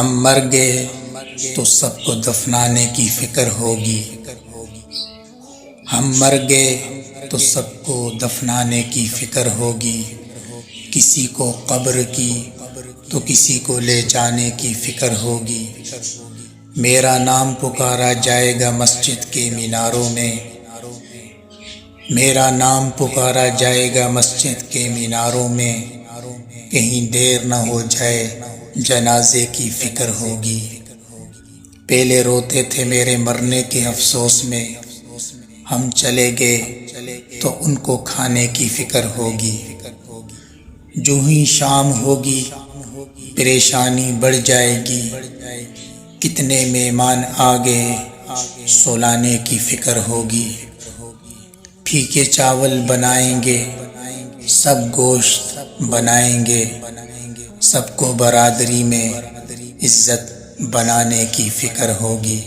ہم مر گئے تو سب کو دفنانے کی فکر ہوگی. ہم مر گئے تو سب کو دفنانے کی فکر ہوگی. کسی کو قبر کی تو کسی کو لے جانے کی فکر ہوگی. میرا نام پکارا جائے گا مسجد کے میناروں میں. میرا نام پکارا جائے گا مسجد کے میناروں میں. کہیں دیر نہ ہو جائے جنازے کی فکر ہوگی. پہلے روتے تھے میرے مرنے کے افسوس میں. ہم چلے گئے تو ان کو کھانے کی فکر ہوگی. جو ہی شام ہوگی پریشانی بڑھ جائے گی. کتنے مہمان آ گئے سلانے کی فکر ہوگی. پھیکے چاول بنائیں گے سب گوشت بنائیں گے. سب کو برادری میں عزت بنانے کی فکر ہوگی.